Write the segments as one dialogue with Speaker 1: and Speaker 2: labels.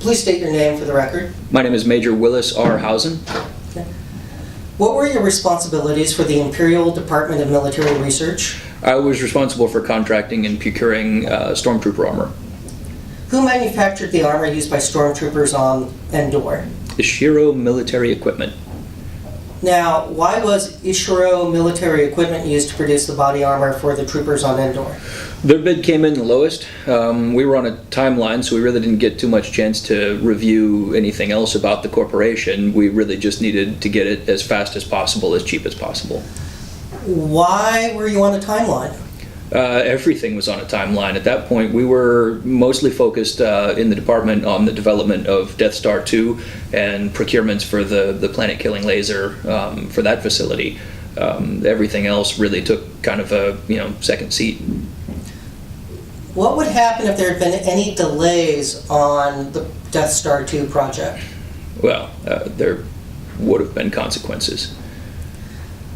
Speaker 1: Please state your name for the record.
Speaker 2: My name is Major Willis R. Hausen.
Speaker 1: Okay. What were your responsibilities for the Imperial Department of Military Research?
Speaker 2: I was responsible for contracting and procuring stormtrooper armor.
Speaker 1: Who manufactured the armor used by stormtroopers on Endor?
Speaker 2: Ishiro Military Equipment.
Speaker 1: Now, why was Ishiro military equipment used to produce the body armor for the troopers on Endor?
Speaker 2: Their bid came in the lowest. We were on a timeline, so we really didn't get too much chance to review anything else about the corporation. We really just needed to get it as fast as possible, as cheap as possible.
Speaker 1: Why were you on a timeline?
Speaker 2: Everything was on a timeline. At that point, we were mostly focused in the department on the development of Death Star 2 and procurements for the planet-killing laser for that facility. Everything else really took kind of a second seat.
Speaker 1: What would happen if there had been any delays on the Death Star 2 project?
Speaker 2: Well, there would have been consequences.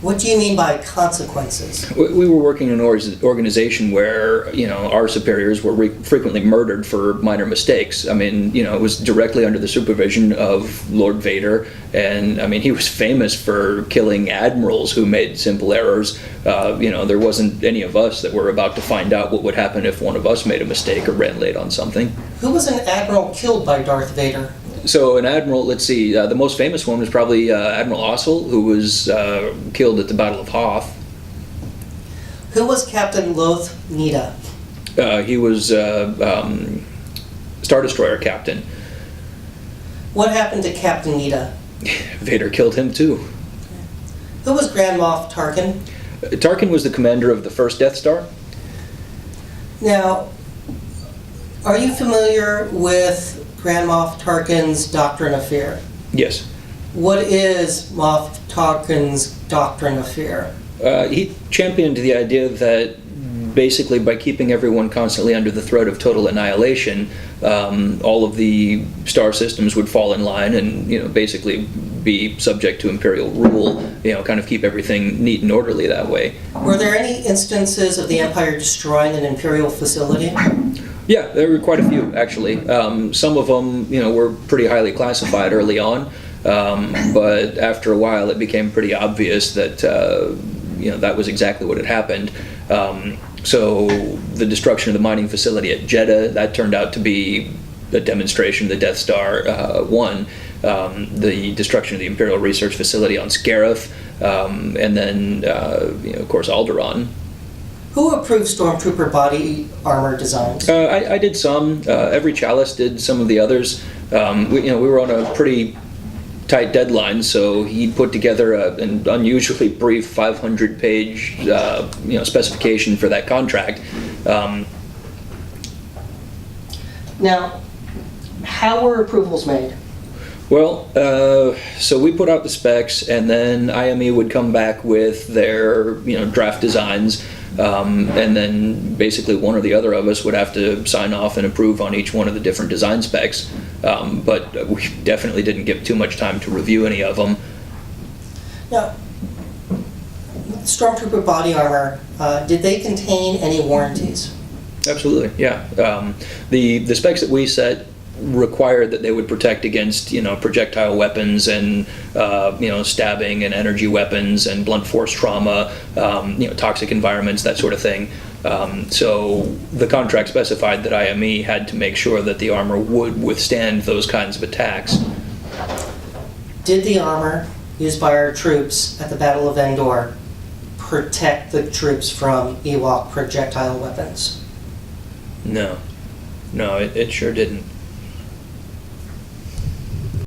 Speaker 1: What do you mean by consequences?
Speaker 2: We were working in an organization where, our superiors were frequently murdered for minor mistakes. I mean, it was directly under the supervision of Lord Vader, and I mean, he was famous for killing admirals who made simple errors. There wasn't any of us that were about to find out what would happen if one of us made a mistake or ran late on something.
Speaker 1: Who was an admiral killed by Darth Vader?
Speaker 2: So an admiral, let's see, the most famous one was probably Admiral Hausen, who was killed at the Battle of Hoth.
Speaker 1: Who was Captain Loth Nida?
Speaker 2: He was Star Destroyer captain.
Speaker 1: What happened to Captain Nida?
Speaker 2: Vader killed him too.
Speaker 1: Who was Grand Moff Tarkin?
Speaker 2: Tarkin was the commander of the first Death Star.
Speaker 1: Now, are you familiar with Grand Moff Tarkin's Doctrine of Fear?
Speaker 2: Yes.
Speaker 1: What is Moff Tarkin's Doctrine of Fear?
Speaker 2: He championed the idea that basically by keeping everyone constantly under the threat of total annihilation, all of the star systems would fall in line and basically be subject to Imperial rule, kind of keep everything neat and orderly that way.
Speaker 1: Were there any instances of the Empire destroying an Imperial facility?
Speaker 2: Yeah, there were quite a few, actually. Some of them, were pretty highly classified early on, but after a while it became pretty obvious that, that was exactly what had happened. So the destruction of the mining facility at Jeddah, that turned out to be a demonstration of the Death Star 1. The destruction of the Imperial Research Facility on Scarif, and then, of course, Alderaan.
Speaker 1: Who approved Stormtrooper body armor designs?
Speaker 2: I did some. Every Chalice did some of the others. We were on a pretty tight deadline, so he put together an unusually brief 500-page specification for that contract.
Speaker 1: Now, how were approvals made?
Speaker 2: Well, so we put out the specs, and then IME would come back with their draft designs. And then basically one or the other of us would have to sign off and approve on each one of the different design specs. But we definitely didn't give too much time to review any of them.
Speaker 1: Now, Stormtrooper body armor, did they contain any warranties?
Speaker 2: Absolutely, yeah. The specs that we set required that they would protect against projectile weapons and stabbing and energy weapons and blunt force trauma, toxic environments, that sort of thing. So the contract specified that IME had to make sure that the armor would withstand those kinds of attacks.
Speaker 1: Did the armor used by our troops at the Battle of Endor protect the troops from Ewok projectile weapons?
Speaker 2: No, it sure didn't.